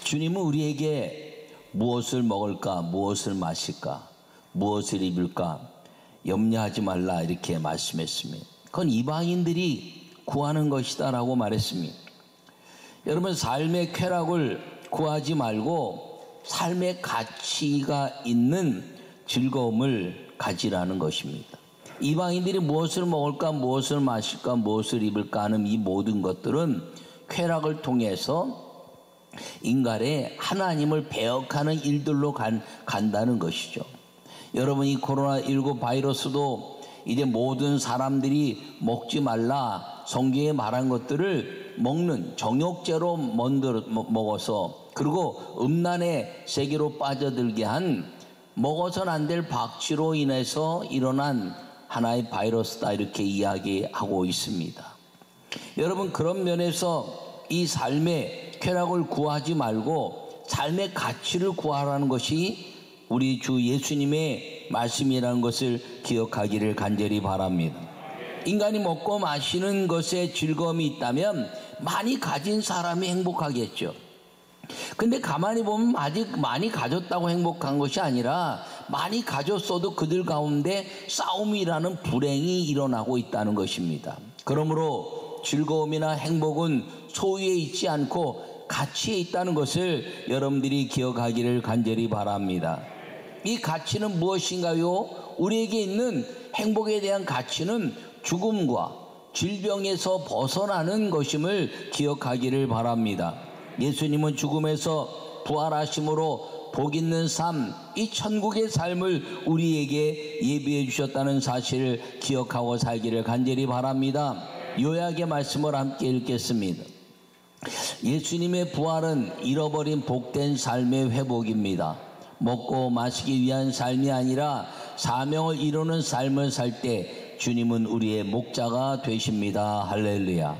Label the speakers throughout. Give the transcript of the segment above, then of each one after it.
Speaker 1: 주님은 우리에게 무엇을 먹을까, 무엇을 마실까, 무엇을 입을까 염려하지 말라 이렇게 말씀했습니다. 그건 이방인들이 구하는 것이다 라고 말했습니다. 여러분, 삶의 쾌락을 구하지 말고 삶의 가치가 있는 즐거움을 가지라는 것입니다. 이방인들이 무엇을 먹을까, 무엇을 마실까, 무엇을 입을까 하는 이 모든 것들은 쾌락을 통해서 인간의 하나님을 배역하는 일들로 간다는 것이죠. 여러분, 이 코로나19 바이러스도 이제 모든 사람들이 먹지 말라 성경에 말한 것들을 먹는 정욕죄로 먹어서, 그리고 음란의 세계로 빠져들게 한 먹어서는 안 될 박쥐로 인해서 일어난 하나의 바이러스다 이렇게 이야기하고 있습니다. 여러분, 그런 면에서 이 삶의 쾌락을 구하지 말고 삶의 가치를 구하라는 것이 우리 주 예수님의 말씀이라는 것을 기억하기를 간절히 바랍니다. 인간이 먹고 마시는 것에 즐거움이 있다면 많이 가진 사람이 행복하겠죠. 근데 가만히 보면 아직 많이 가졌다고 행복한 것이 아니라 많이 가졌어도 그들 가운데 싸움이라는 불행이 일어나고 있다는 것입니다. 그러므로 즐거움이나 행복은 소유에 있지 않고 가치에 있다는 것을 여러분들이 기억하기를 간절히 바랍니다. 이 가치는 무엇인가요? 우리에게 있는 행복에 대한 가치는 죽음과 질병에서 벗어나는 것임을 기억하기를 바랍니다. 예수님은 죽음에서 부활하심으로 복 있는 삶, 이 천국의 삶을 우리에게 예비해 주셨다는 사실을 기억하고 살기를 간절히 바랍니다. 요약의 말씀을 함께 읽겠습니다. 예수님의 부활은 잃어버린 복된 삶의 회복입니다. 먹고 마시기 위한 삶이 아니라 사명을 이루는 삶을 살 때 주님은 우리의 목자가 되십니다. 할렐루야.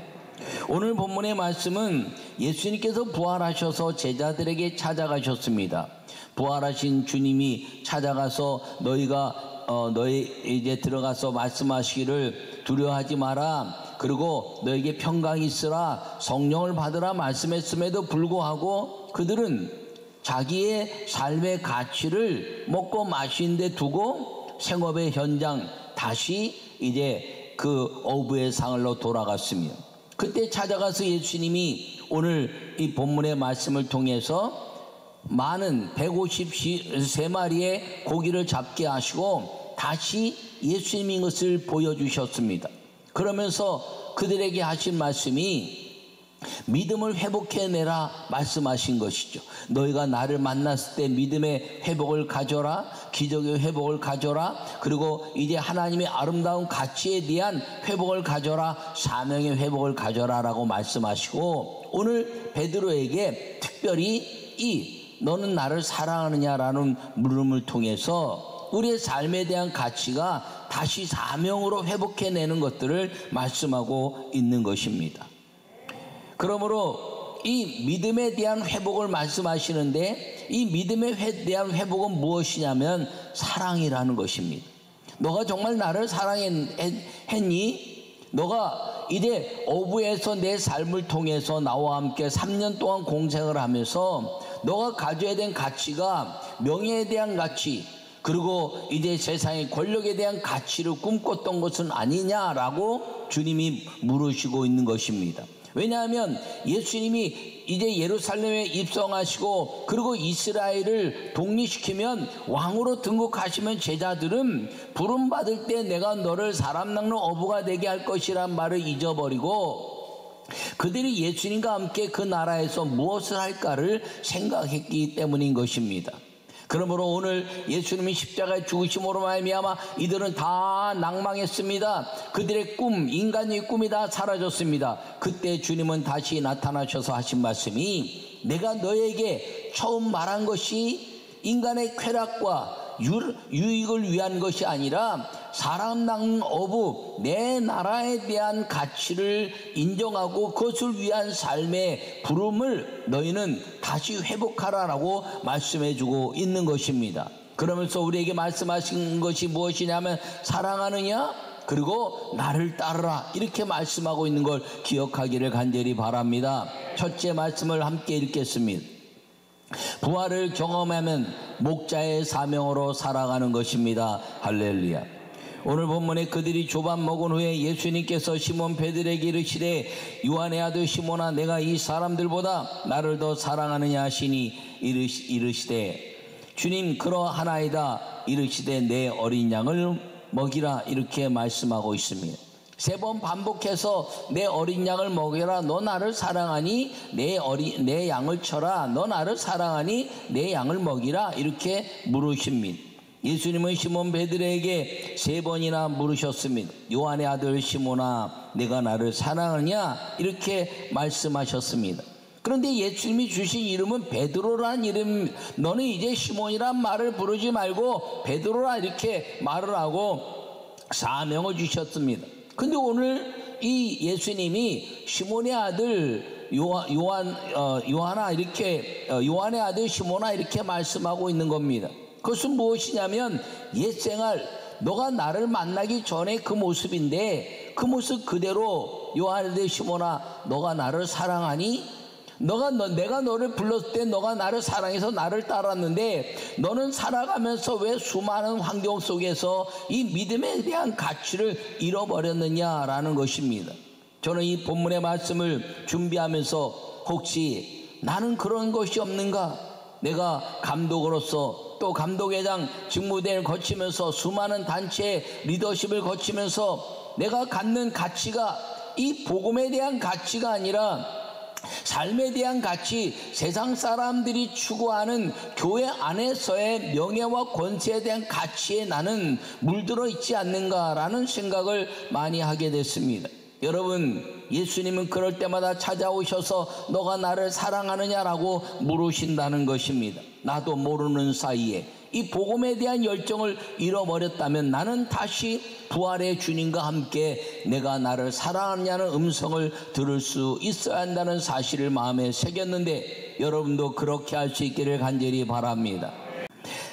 Speaker 1: 오늘 본문의 말씀은 예수님께서 부활하셔서 제자들에게 찾아가셨습니다. 부활하신 주님이 찾아가서 너희 이제 들어가서 말씀하시기를 두려워하지 마라. 그리고 너에게 평강이 있으라, 성령을 받으라 말씀했음에도 불구하고 그들은 자기의 삶의 가치를 먹고 마시는 데 두고 생업의 현장 다시 이제 그 어부의 상을로 돌아갔습니다. 그때 찾아가서 예수님이 오늘 이 본문의 말씀을 통해서 많은 153마리의 고기를 잡게 하시고 다시 예수님인 것을 보여주셨습니다. 그러면서 그들에게 하신 말씀이 믿음을 회복해내라 말씀하신 것이죠. 너희가 나를 만났을 때 믿음의 회복을 가져라, 기적의 회복을 가져라, 그리고 이제 하나님의 아름다운 가치에 대한 회복을 가져라, 사명의 회복을 가져라 라고 말씀하시고, 오늘 베드로에게 특별히 너는 나를 사랑하느냐라는 물음을 통해서 우리의 삶에 대한 가치가 다시 사명으로 회복해내는 것들을 말씀하고 있는 것입니다. 그러므로 이 믿음에 대한 회복을 말씀하시는데, 이 믿음에 대한 회복은 무엇이냐면 사랑이라는 것입니다. 너가 정말 나를 사랑했니? 너가 이제 어부에서 내 삶을 통해서 나와 함께 3년 동안 공생을 하면서 너가 가져야 된 가치가 명예에 대한 가치, 그리고 이제 세상의 권력에 대한 가치를 꿈꿨던 것은 아니냐라고 주님이 물으시고 있는 것입니다. 왜냐하면 예수님이 이제 예루살렘에 입성하시고 그리고 이스라엘을 독립시키면 왕으로 등극하시면 제자들은 부름받을 때 내가 너를 사람 낚는 어부가 되게 할 것이란 말을 잊어버리고 그들이 예수님과 함께 그 나라에서 무엇을 할까를 생각했기 때문인 것입니다. 그러므로 오늘 예수님이 십자가에 죽으심으로 말미암아 이들은 다 낭망했습니다. 그들의 꿈, 인간의 꿈이 다 사라졌습니다. 그때 주님은 다시 나타나셔서 하신 말씀이, 내가 너에게 처음 말한 것이 인간의 쾌락과 유익을 위한 것이 아니라 사람 낚는 어부, 내 나라에 대한 가치를 인정하고 그것을 위한 삶의 부름을 너희는 다시 회복하라라고 말씀해주고 있는 것입니다. 그러면서 우리에게 말씀하신 것이 무엇이냐면 사랑하느냐? 그리고 나를 따르라, 이렇게 말씀하고 있는 걸 기억하기를 간절히 바랍니다. 첫째 말씀을 함께 읽겠습니다. 부활을 경험하면 목자의 사명으로 살아가는 것입니다. 할렐루야. 오늘 본문에 그들이 조밥 먹은 후에 예수님께서 시몬 베드로에게 이르시되 요한의 아들 시몬아 내가 이 사람들보다 나를 더 사랑하느냐 하시니 이르시되 주님 그러하나이다. 이르시되 내 어린 양을 먹이라. 이렇게 말씀하고 있습니다. 3번 반복해서 내 어린 양을 먹여라. 너 나를 사랑하니 내 양을 쳐라. 너 나를 사랑하니 내 양을 먹이라. 이렇게 물으십니다. 예수님은 시몬 베드로에게 3번이나 물으셨습니다. 요한의 아들 시몬아 내가 나를 사랑하냐? 이렇게 말씀하셨습니다. 그런데 예수님이 주신 이름은 베드로라는 이름. 너는 이제 시몬이란 말을 부르지 말고 베드로라 이렇게 말을 하고 사명을 주셨습니다. 근데 오늘 이 예수님이 시몬의 아들 요한아 이렇게 요한의 아들 시몬아 이렇게 말씀하고 있는 겁니다. 그것은 무엇이냐면 옛생활 너가 나를 만나기 전에 그 모습인데 그 모습 그대로 요한의 아들 시몬아 너가 나를 사랑하니? 내가 너를 불렀을 때 너가 나를 사랑해서 나를 따랐는데 너는 살아가면서 왜 수많은 환경 속에서 이 믿음에 대한 가치를 잃어버렸느냐라는 것입니다. 저는 이 본문의 말씀을 준비하면서 혹시 나는 그런 것이 없는가? 내가 감독으로서 또 감독회장 직무대를 거치면서 수많은 단체의 리더십을 거치면서 내가 갖는 가치가 이 복음에 대한 가치가 아니라 삶에 대한 가치, 세상 사람들이 추구하는 교회 안에서의 명예와 권세에 대한 가치에 나는 물들어 있지 않는가라는 생각을 많이 하게 됐습니다. 여러분, 예수님은 그럴 때마다 찾아오셔서 너가 나를 사랑하느냐라고 물으신다는 것입니다. 나도 모르는 사이에 이 복음에 대한 열정을 잃어버렸다면 나는 다시 부활의 주님과 함께 내가 나를 사랑하느냐는 음성을 들을 수 있어야 한다는 사실을 마음에 새겼는데 여러분도 그렇게 할 수 있기를 간절히 바랍니다.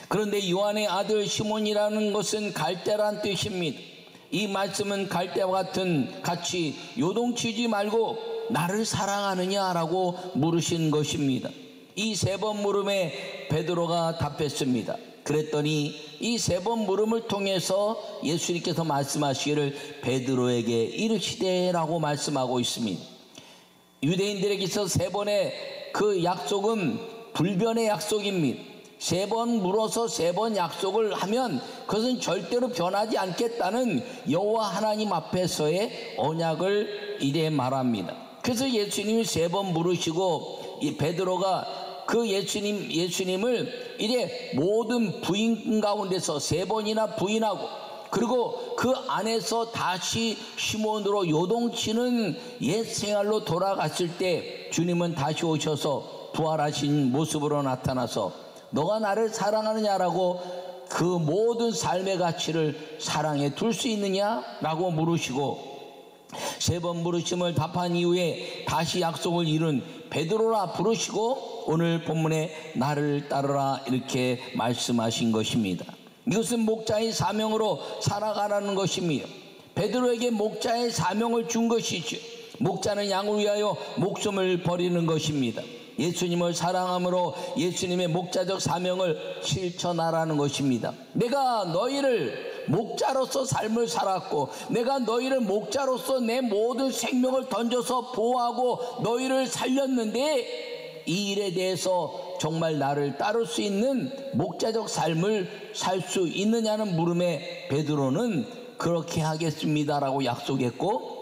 Speaker 1: 그런데 요한의 아들 시몬이라는 것은 갈대란 뜻입니다. 이 말씀은 갈대와 같은 같이 요동치지 말고 나를 사랑하느냐라고 물으신 것입니다. 이 3번 물음에 베드로가 답했습니다. 그랬더니 이 3번 물음을 통해서 예수님께서 말씀하시기를 베드로에게 이르시되라고 말씀하고 있습니다. 유대인들에게서 3번의 그 약속은 불변의 약속입니다. 3번 물어서 3번 약속을 하면 그것은 절대로 변하지 않겠다는 여호와 하나님 앞에서의 언약을 이래 말합니다. 그래서 예수님이 3번 물으시고 이 베드로가 그 예수님을 이제 모든 부인 가운데서 3번이나 부인하고 그리고 그 안에서 다시 시몬으로 요동치는 옛 생활로 돌아갔을 때 주님은 다시 오셔서 부활하신 모습으로 나타나서 너가 나를 사랑하느냐라고 그 모든 삶의 가치를 사랑에 둘 수 있느냐라고 물으시고 3번 물으심을 답한 이후에 다시 약속을 이룬 베드로라 부르시고 오늘 본문에 나를 따르라 이렇게 말씀하신 것입니다. 이것은 목자의 사명으로 살아가라는 것입니다. 베드로에게 목자의 사명을 준 것이죠. 목자는 양을 위하여 목숨을 버리는 것입니다. 예수님을 사랑함으로 예수님의 목자적 사명을 실천하라는 것입니다. 내가 너희를 목자로서 삶을 살았고 내가 너희를 목자로서 내 모든 생명을 던져서 보호하고 너희를 살렸는데 이 일에 대해서 정말 나를 따를 수 있는 목자적 삶을 살 수 있느냐는 물음에 베드로는 그렇게 하겠습니다라고 약속했고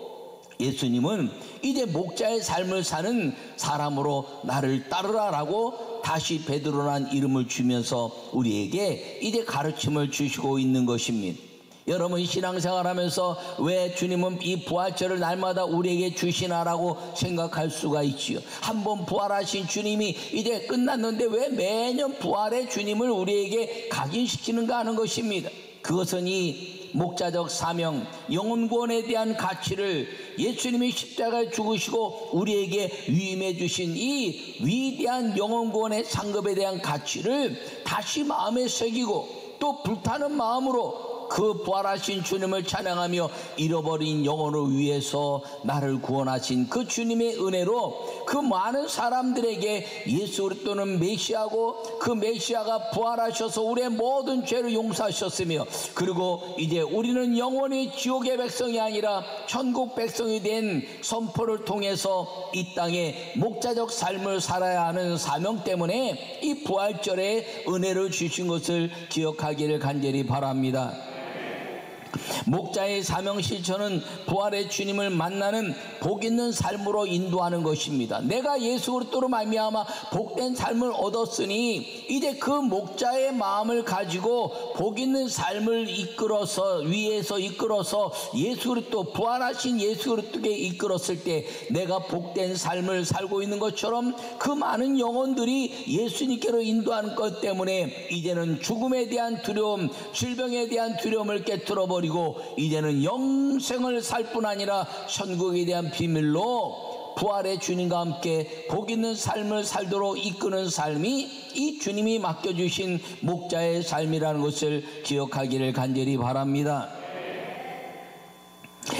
Speaker 1: 예수님은 이제 목자의 삶을 사는 사람으로 나를 따르라라고 다시 베드로라는 이름을 주면서 우리에게 이제 가르침을 주시고 있는 것입니다. 여러분 신앙생활하면서 왜 주님은 이 부활절을 날마다 우리에게 주시나라고 생각할 수가 있지요. 한번 부활하신 주님이 이제 끝났는데 왜 매년 부활의 주님을 우리에게 각인시키는가 하는 것입니다. 그것은 이 목자적 사명, 영혼구원에 대한 가치를 예수님이 십자가에 죽으시고 우리에게 위임해 주신 이 위대한 영혼구원의 상급에 대한 가치를 다시 마음에 새기고 또 불타는 마음으로 그 부활하신 주님을 찬양하며 잃어버린 영혼을 위해서 나를 구원하신 그 주님의 은혜로 그 많은 사람들에게 예수 그리스도는 메시아고 그 메시아가 부활하셔서 우리의 모든 죄를 용서하셨으며 그리고 이제 우리는 영원히 지옥의 백성이 아니라 천국 백성이 된 선포를 통해서 이 땅에 목자적 삶을 살아야 하는 사명 때문에 이 부활절에 은혜를 주신 것을 기억하기를 간절히 바랍니다. 목자의 사명 실천은 부활의 주님을 만나는 복 있는 삶으로 인도하는 것입니다. 내가 예수 그리스도로 말미암아 복된 삶을 얻었으니 이제 그 목자의 마음을 가지고 복 있는 삶을 이끌어서 위에서 이끌어서 예수 그리스도 부활하신 예수 그리스도께 이끌었을 때 내가 복된 삶을 살고 있는 것처럼 그 많은 영혼들이 예수님께로 인도하는 것 때문에 이제는 죽음에 대한 두려움, 질병에 대한 두려움을 깨트려버리고 이제는 영생을 살 뿐 아니라 천국에 대한 비밀로 부활의 주님과 함께 복 있는 삶을 살도록 이끄는 삶이 이 주님이 맡겨주신 목자의 삶이라는 것을 기억하기를 간절히 바랍니다.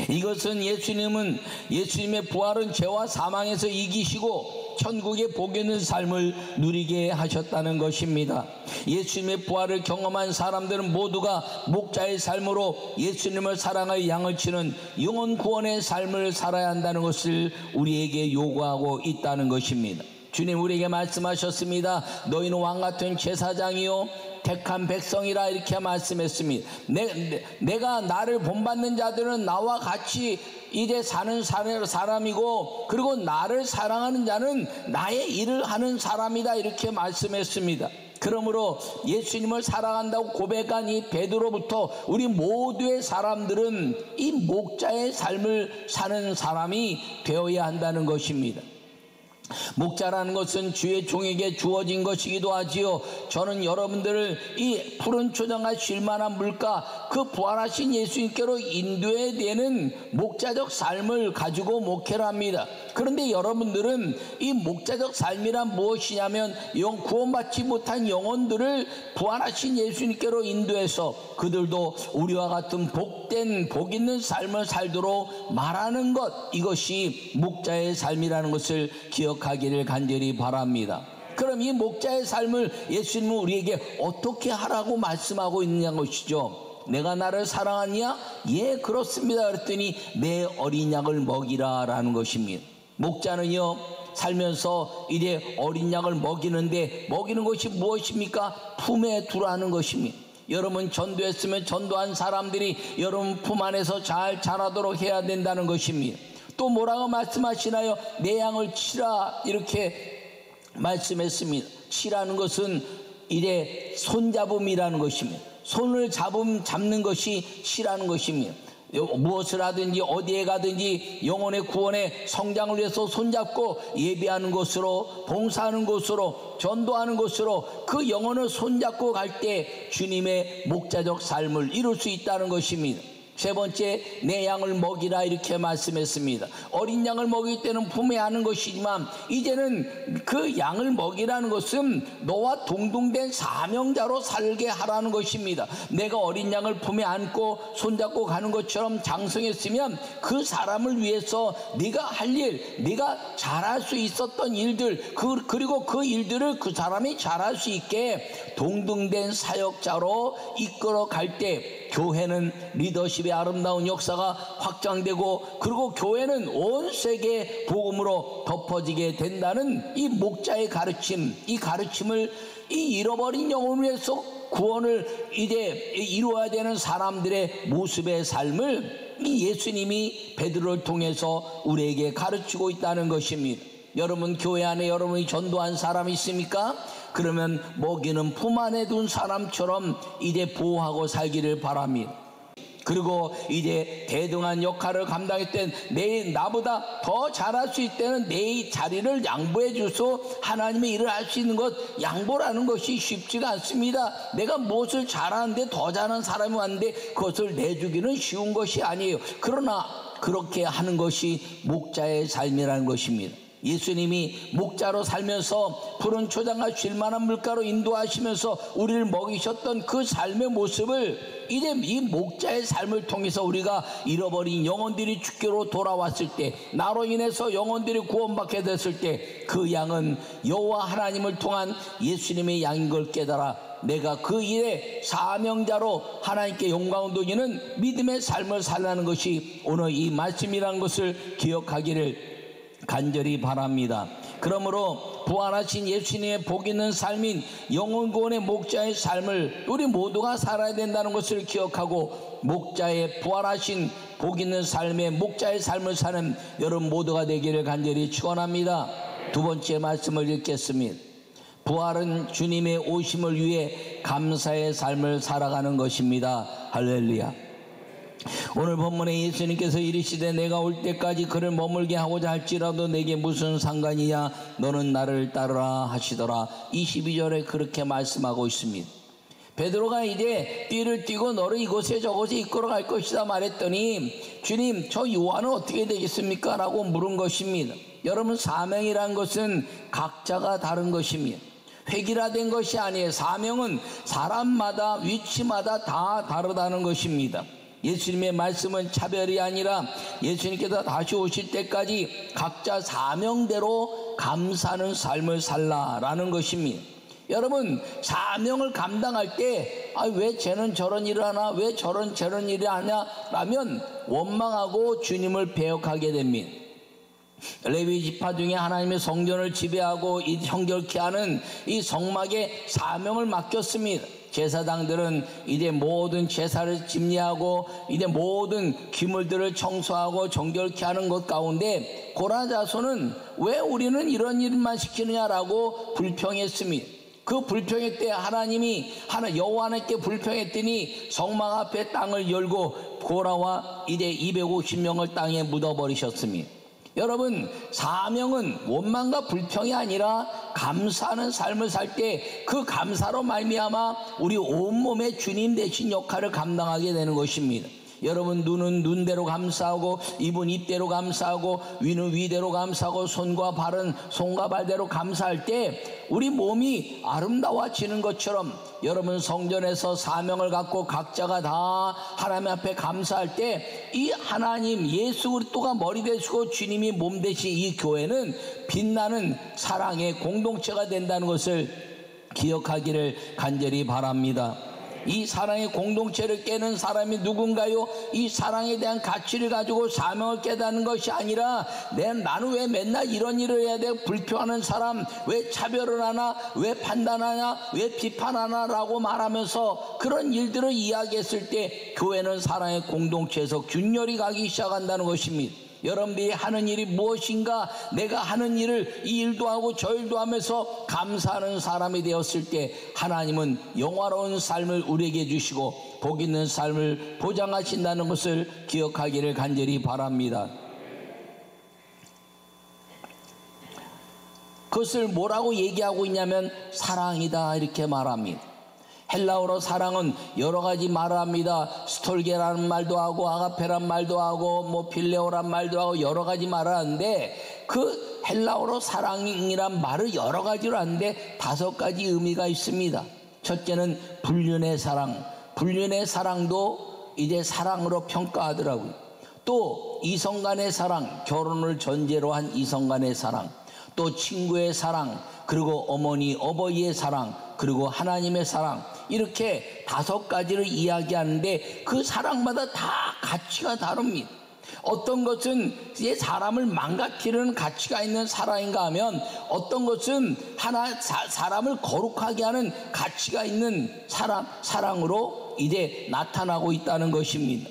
Speaker 1: 이것은 예수님의 부활은 죄와 사망에서 이기시고 천국의 복 있는 삶을 누리게 하셨다는 것입니다. 예수님의 부활을 경험한 사람들은 모두가 목자의 삶으로 예수님을 사랑하여 양을 치는 영혼 구원의 삶을 살아야 한다는 것을 우리에게 요구하고 있다는 것입니다. 주님 우리에게 말씀하셨습니다. 너희는 왕같은 제사장이요 택한 백성이라 이렇게 말씀했습니다. 내가 나를 본받는 자들은 나와 같이 이제 사는 사람이고 그리고 나를 사랑하는 자는 나의 일을 하는 사람이다 이렇게 말씀했습니다. 그러므로 예수님을 사랑한다고 고백한 이 베드로부터 우리 모두의 사람들은 이 목자의 삶을 사는 사람이 되어야 한다는 것입니다. 목자라는 것은 주의 종에게 주어진 것이기도 하지요. 저는 여러분들을 이 푸른 초장과 쉴만한 물가 그 부활하신 예수님께로 인도해야 되는 목자적 삶을 가지고 목회를 합니다. 그런데 여러분들은 이 목자적 삶이란 무엇이냐면 구원받지 못한 영혼들을 부활하신 예수님께로 인도해서 그들도 우리와 같은 복된 복 있는 삶을 살도록 말하는 것, 이것이 목자의 삶이라는 것을 기억하기를 간절히 바랍니다. 그럼 이 목자의 삶을 예수님은 우리에게 어떻게 하라고 말씀하고 있느냐 것이죠. 내가 나를 사랑하냐? 예, 그렇습니다. 그랬더니 내 어린 양을 먹이라 라는 것입니다. 목자는요 살면서 이제 어린 양을 먹이는데 먹이는 것이 무엇입니까? 품에 두라는 것입니다. 여러분 전도했으면 전도한 사람들이 여러분 품 안에서 잘 자라도록 해야 된다는 것입니다. 또 뭐라고 말씀하시나요? 내 양을 치라 이렇게 말씀했습니다. 치라는 것은 이제 손잡음이라는 것입니다. 손을 잡는 것이 치라는 것입니다. 무엇을 하든지 어디에 가든지 영혼의 구원의 성장을 위해서 손잡고 예배하는 곳으로 봉사하는 곳으로 전도하는 곳으로 그 영혼을 손잡고 갈 때 주님의 목자적 삶을 이룰 수 있다는 것입니다. 세 번째, 내 양을 먹이라 이렇게 말씀했습니다. 어린 양을 먹일 때는 품에 안는 것이지만 이제는 그 양을 먹이라는 것은 너와 동등된 사명자로 살게 하라는 것입니다. 내가 어린 양을 품에 안고 손잡고 가는 것처럼 장성했으면 그 사람을 위해서 네가 할 일, 네가 잘할 수 있었던 일들 그리고 그 일들을 그 사람이 잘할 수 있게 동등된 사역자로 이끌어 갈 때 교회는 리더십의 아름다운 역사가 확장되고 그리고 교회는 온 세계 복음으로 덮어지게 된다는 이 목자의 가르침, 이 가르침을 이 잃어버린 영혼을 위해서 구원을 이제 이루어야 되는 사람들의 모습의 삶을 이 예수님이 베드로를 통해서 우리에게 가르치고 있다는 것입니다. 여러분 교회 안에 여러분이 전도한 사람이 있습니까? 그러면 먹이는 품 안에 둔 사람처럼 이제 보호하고 살기를 바랍니다. 그리고 이제 대등한 역할을 감당했던 내 나보다 더 잘할 수 있다는 내 자리를 양보해 주소 하나님의 일을 할 수 있는 것, 양보라는 것이 쉽지가 않습니다. 내가 무엇을 잘하는데 더 잘하는 사람이 왔는데 그것을 내주기는 쉬운 것이 아니에요. 그러나 그렇게 하는 것이 목자의 삶이라는 것입니다. 예수님이 목자로 살면서 푸른 초장과 쉴만한 물가로 인도하시면서 우리를 먹이셨던 그 삶의 모습을 이제 이 목자의 삶을 통해서 우리가 잃어버린 영혼들이 주께로 돌아왔을 때, 나로 인해서 영혼들이 구원받게 됐을 때 그 양은 여호와 하나님을 통한 예수님의 양인 걸 깨달아 내가 그 일에 사명자로 하나님께 영광을 돌리는 믿음의 삶을 살라는 것이 오늘 이 말씀이라는 것을 기억하기를 간절히 바랍니다. 그러므로 부활하신 예수님의 복 있는 삶인 영혼 구원의 목자의 삶을 우리 모두가 살아야 된다는 것을 기억하고, 목자의 부활하신 복 있는 삶의 목자의 삶을 사는 여러분 모두가 되기를 간절히 축원합니다. 두 번째 말씀을 읽겠습니다. 부활은 주님의 오심을 위해 감사의 삶을 살아가는 것입니다. 할렐루야. 오늘 본문에 예수님께서 이르시되 내가 올 때까지 그를 머물게 하고자 할지라도 내게 무슨 상관이냐, 너는 나를 따르라 하시더라. 22절에 그렇게 말씀하고 있습니다. 베드로가 이제 띠를 띠고 너를 이곳에 저곳에 이끌어 갈 것이다 말했더니, 주님 저 요한은 어떻게 되겠습니까? 라고 물은 것입니다. 여러분, 사명이란 것은 각자가 다른 것입니다. 획일화된 것이 아니에요. 사명은 사람마다 위치마다 다 다르다는 것입니다. 예수님의 말씀은 차별이 아니라 예수님께서 다시 오실 때까지 각자 사명대로 감사하는 삶을 살라라는 것입니다. 여러분, 사명을 감당할 때 왜 쟤는 저런 일을 하나, 왜 저런 일을 하냐 라면 원망하고 주님을 배역하게 됩니다. 레위 지파 중에 하나님의 성전을 지배하고 이 정결케 하는 이 성막에 사명을 맡겼습니다. 제사장들은 이제 모든 제사를 집례하고 이제 모든 기물들을 청소하고 정결케 하는 것 가운데 고라 자손은 왜 우리는 이런 일만 시키느냐라고 불평했습니다. 그 불평의 때 하나님이 여호와 하나님께 불평했더니 성막 앞에 땅을 열고 고라와 이제 250명을 땅에 묻어버리셨습니다. 여러분, 사명은 원망과 불평이 아니라 감사하는 삶을 살 때 그 감사로 말미암아 우리 온몸의 주님 되신 역할을 감당하게 되는 것입니다. 여러분, 눈은 눈대로 감사하고 입은 입대로 감사하고 위는 위대로 감사하고 손과 발은 손과 발대로 감사할 때 우리 몸이 아름다워지는 것처럼 여러분, 성전에서 사명을 갖고 각자가 다 하나님 앞에 감사할 때 이 하나님 예수 그리스도가 머리 되시고 주님이 몸 되신 이 교회는 빛나는 사랑의 공동체가 된다는 것을 기억하기를 간절히 바랍니다. 이 사랑의 공동체를 깨는 사람이 누군가요? 이 사랑에 대한 가치를 가지고 사명을 깨닫는 것이 아니라 나는 왜 맨날 이런 일을 해야 돼? 불평하는 사람 왜 차별을 하나? 왜 판단하냐? 왜 비판하나? 라고 말하면서 그런 일들을 이야기했을 때 교회는 사랑의 공동체에서 균열이 가기 시작한다는 것입니다. 여러분들이 하는 일이 무엇인가, 내가 하는 일을 이 일도 하고 저 일도 하면서 감사하는 사람이 되었을 때 하나님은 영화로운 삶을 우리에게 주시고 복 있는 삶을 보장하신다는 것을 기억하기를 간절히 바랍니다. 그것을 뭐라고 얘기하고 있냐면 사랑이다 이렇게 말합니다. 헬라어로 사랑은 여러 가지 말을 합니다. 스톨게라는 말도 하고 아가페란 말도 하고 뭐 필레오란 말도 하고 여러 가지 말을 하는데, 그 헬라어로 사랑이란 말을 여러 가지로 하는데 5가지 의미가 있습니다. 첫째는 불륜의 사랑. 불륜의 사랑도 이제 사랑으로 평가하더라고요. 또 이성 간의 사랑, 결혼을 전제로 한 이성 간의 사랑, 또 친구의 사랑, 그리고 어머니 어버이의 사랑, 그리고 하나님의 사랑, 이렇게 5가지를 이야기하는데 그 사랑마다 다 가치가 다릅니다. 어떤 것은 이제 사람을 망가뜨리는 가치가 있는 사랑인가 하면 어떤 것은 사람을 거룩하게 하는 가치가 있는 사랑으로 이제 나타나고 있다는 것입니다.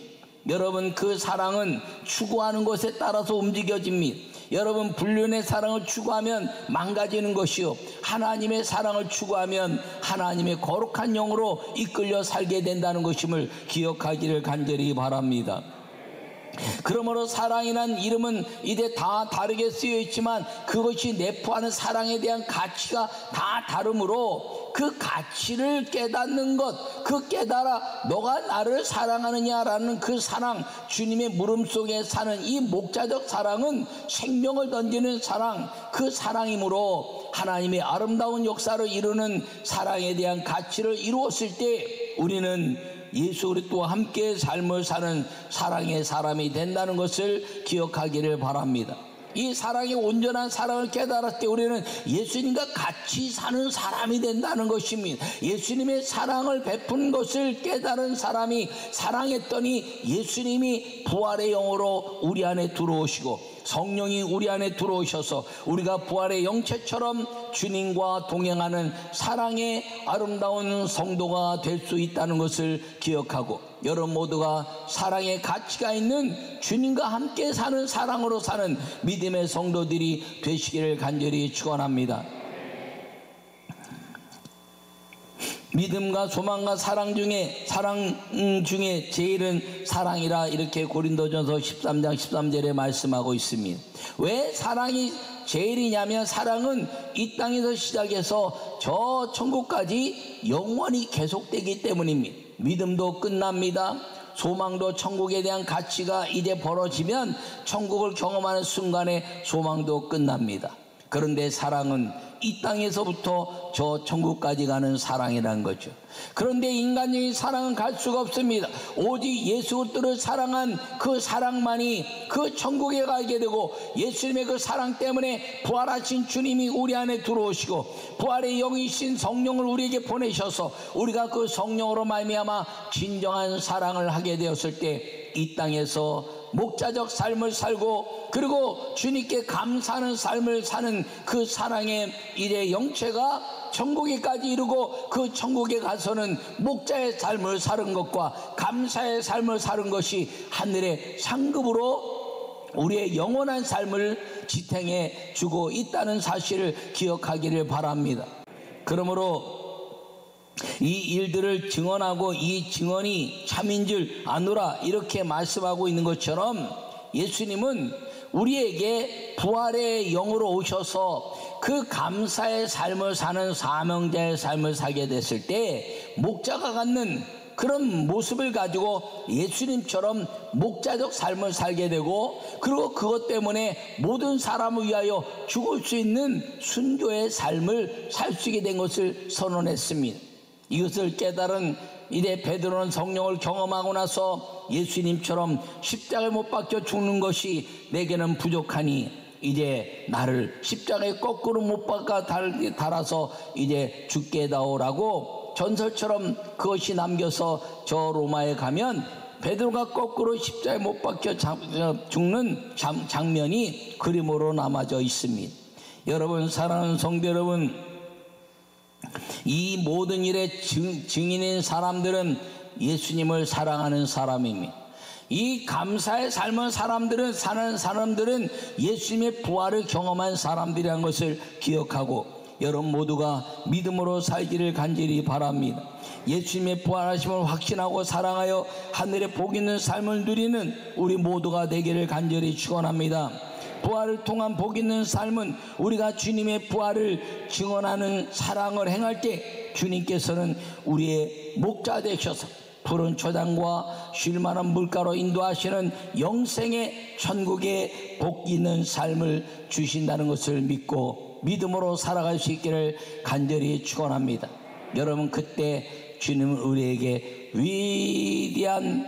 Speaker 1: 여러분, 그 사랑은 추구하는 것에 따라서 움직여집니다. 여러분, 불륜의 사랑을 추구하면 망가지는 것이요, 하나님의 사랑을 추구하면 하나님의 거룩한 영으로 이끌려 살게 된다는 것임을 기억하기를 간절히 바랍니다. 그러므로 사랑이란 이름은 이제 다 다르게 쓰여 있지만 그것이 내포하는 사랑에 대한 가치가 다 다르므로 그 가치를 깨닫는 것, 그 깨달아 너가 나를 사랑하느냐라는 그 사랑, 주님의 물음 속에 사는 이 목자적 사랑은 생명을 던지는 사랑, 그 사랑이므로 하나님의 아름다운 역사를 이루는 사랑에 대한 가치를 이루었을 때 우리는 예수 그리스도와 함께 삶을 사는 사랑의 사람이 된다는 것을 기억하기를 바랍니다. 이 사랑의 온전한 사랑을 깨달았을 때 우리는 예수님과 같이 사는 사람이 된다는 것입니다. 예수님의 사랑을 베푼 것을 깨달은 사람이 사랑했더니 예수님이 부활의 영으로 우리 안에 들어오시고 성령이 우리 안에 들어오셔서 우리가 부활의 영체처럼 주님과 동행하는 사랑의 아름다운 성도가 될 수 있다는 것을 기억하고 여러분 모두가 사랑의 가치가 있는 주님과 함께 사는 사랑으로 사는 믿음의 성도들이 되시기를 간절히 축원합니다. 믿음과 소망과 사랑 중에 제일은 사랑이라 이렇게 고린도전서 13장 13절에 말씀하고 있습니다. 왜 사랑이 제일이냐면 사랑은 이 땅에서 시작해서 저 천국까지 영원히 계속되기 때문입니다. 믿음도 끝납니다. 소망도 천국에 대한 가치가 이제 벌어지면 천국을 경험하는 순간에 소망도 끝납니다. 그런데 사랑은 이 땅에서부터 저 천국까지 가는 사랑이라는 거죠. 그런데 인간적인 사랑은 갈 수가 없습니다. 오직 예수 그리스도를 사랑한 그 사랑만이 그 천국에 가게 되고 예수님의 그 사랑 때문에 부활하신 주님이 우리 안에 들어오시고 부활의 영이신 성령을 우리에게 보내셔서 우리가 그 성령으로 말미암아 진정한 사랑을 하게 되었을 때 이 땅에서 목자적 삶을 살고 그리고 주님께 감사하는 삶을 사는 그 사랑의 일의 영체가 천국에까지 이르고 그 천국에 가서는 목자의 삶을 사는 것과 감사의 삶을 사는 것이 하늘의 상급으로 우리의 영원한 삶을 지탱해 주고 있다는 사실을 기억하기를 바랍니다. 그러므로 이 일들을 증언하고 이 증언이 참인 줄 아노라 이렇게 말씀하고 있는 것처럼 예수님은 우리에게 부활의 영으로 오셔서 그 감사의 삶을 사는 사명자의 삶을 살게 됐을 때 목자가 갖는 그런 모습을 가지고 예수님처럼 목자적 삶을 살게 되고 그리고 그것 때문에 모든 사람을 위하여 죽을 수 있는 순교의 삶을 살 수 있게 된 것을 선언했습니다. 이것을 깨달은 이제 베드로는 성령을 경험하고 나서 예수님처럼 십자가에 못 박혀 죽는 것이 내게는 부족하니 이제 나를 십자가에 거꾸로 못 박아 달아서 이제 죽게 다오라고 전설처럼 그것이 남겨서 저 로마에 가면 베드로가 거꾸로 십자가에 못 박혀 죽는 장면이 그림으로 남아져 있습니다. 여러분 사랑하는 성도 여러분, 이 모든 일의 증인인 사람들은 예수님을 사랑하는 사람입니다. 이 감사의 삶을 사는 사람들은 예수님의 부활을 경험한 사람들이라는 것을 기억하고 여러분 모두가 믿음으로 살기를 간절히 바랍니다. 예수님의 부활하심을 확신하고 사랑하여 하늘에 복 있는 삶을 누리는 우리 모두가 되기를 간절히 축원합니다. 부활을 통한 복 있는 삶은 우리가 주님의 부활을 증언하는 사랑을 행할 때 주님께서는 우리의 목자 되셔서 푸른 초장과 쉴만한 물가로 인도하시는 영생의 천국의 복 있는 삶을 주신다는 것을 믿고 믿음으로 살아갈 수 있기를 간절히 축원합니다. 여러분 그때 주님은 우리에게 위대한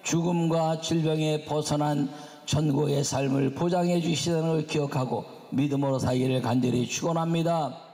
Speaker 1: 죽음과 질병에 벗어난 천국의 삶을 보장해 주시다는 걸 기억하고 믿음으로 살기를 간절히 축원합니다.